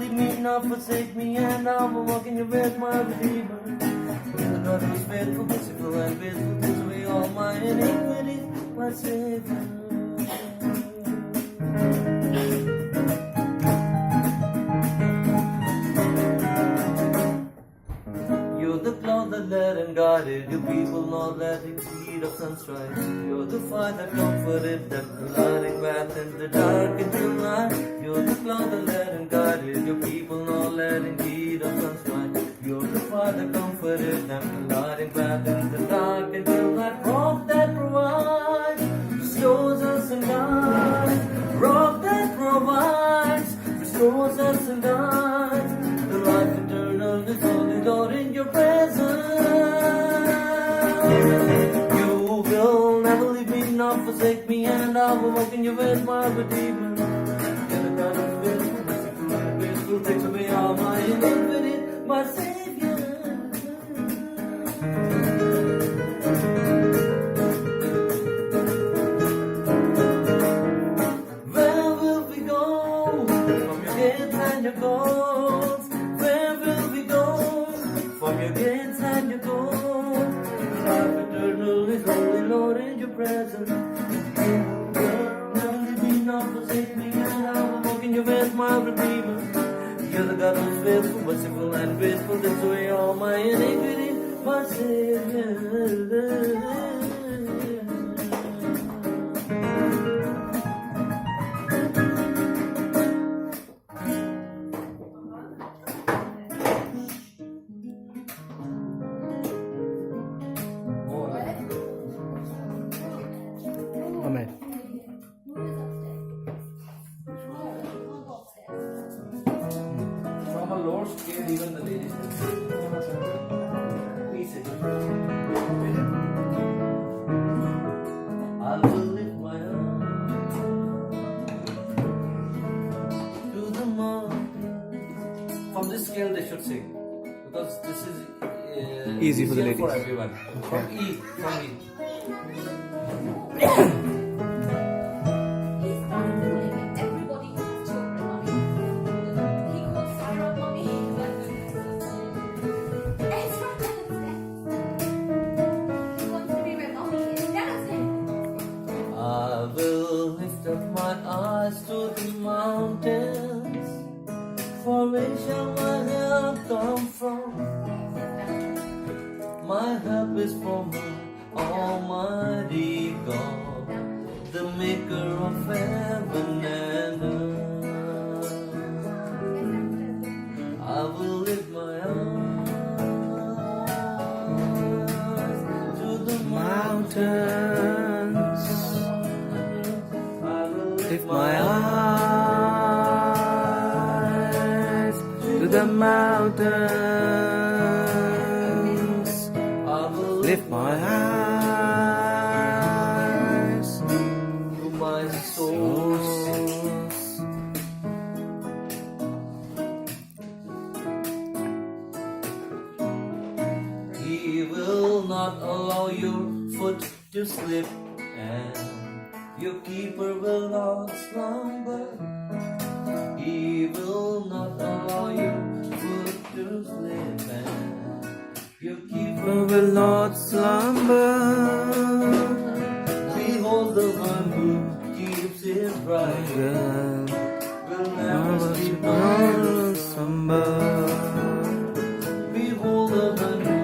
leave me, nor forsake me, and I will walk in your ways, my Redeemer. You're the God who's faithful, merciful, and faithful, takes away all my iniquities, my Savior. You're the cloud that led and guided your people, not letting heat of sun strike. You're the fire that comforted them, lighting path in the dark into night. You're the cloud that led and guided your people, not letting heat of sun strike. You're the fire that comforted them, lighting path in the dark into night. Rock that provides, restores us and guides. Rock that provides, restores us and guides. The life eternal is only Lord in your presence. You will never leave me, nor forsake me, and I will walk in your ways, my Redeemer. You're the God of faithful, merciful, and faithful, takes away all my iniquity, my Savior. Where will we go from your gates and your courts? Where will we go from your gates and your courts? Life eternal is only Lord in your presence. You will never leave me, nor forsake me, and I will walk in your ways, my Redeemer. You're the God who's faithful, merciful, and faithful, takes away all my iniquity, my Savior. Amen. From a Lord's care, even the ladies. Please sit. I will lift my arms to the mountain. From this scale, they should sing, because this is Easy for the easier for ladies. everyone. From E, from E. He started bullying everybody who's children, mommy. He calls Sarah mommy. It's not Wednesday. He wants to be with mommy. It's Wednesday. I will lift up my eyes to the mountains, for where shall my help come from? My help is from Almighty God, the maker of heaven and earth. I will lift my eyes to the Mountains, I will lift my eyes to the mountains. I will Lift my eyes to my source. He will not allow your foot to slip, and your keeper will not slumber. He will not allow your foot to slip, and your keeper will not slumber. Behold, the one who keeps his right Good. will never sleep nor Never slumber. Behold, the one who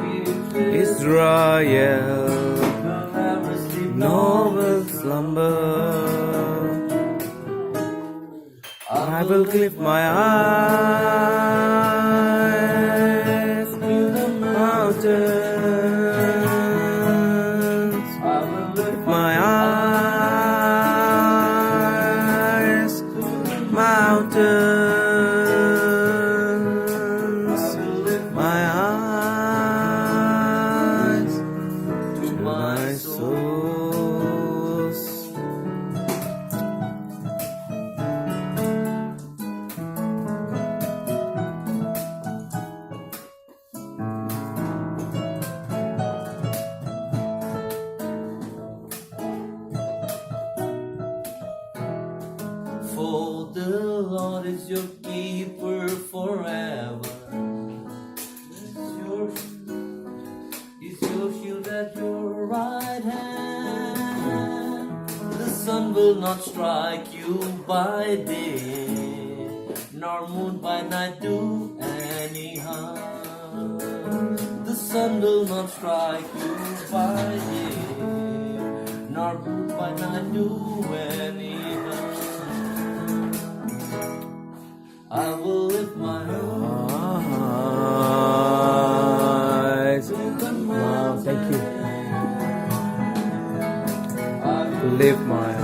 keeps his Israel, will never sleep nor nor will slumber. I will lift my eyes to the mountains. I will lift My eyes, mountains. My eyes to my source. For the Lord is your keeper forever. Is your shield at your right hand. The sun will not strike you by day, nor moon by night do any harm. The sun will not strike you by day, nor moon by night do any harm. I will lift my eyes. Wow, thank you. Lift my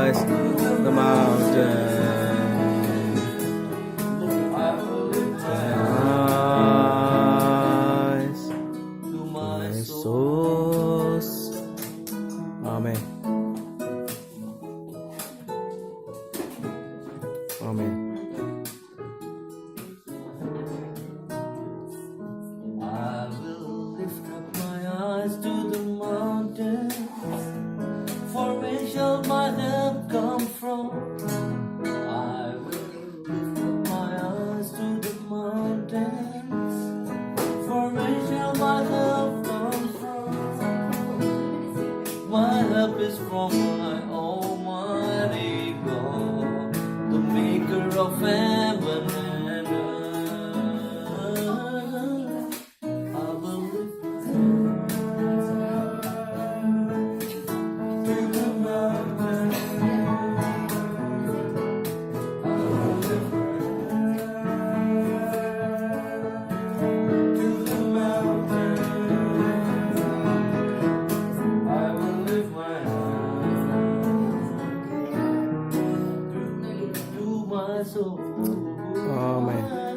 eyes to the mountain. Eyes to my my soul. source. Amen. Amen. I will lift up my eyes to the mountains, for where shall my help come from? I will lift up my eyes to the mountains, for where shall my help come from? My help is from my Almighty God, the maker of heaven and earth. I will lift my hands to the mountain. I will lift my hands to the mountain. I will lift my hands to my soul. Amen.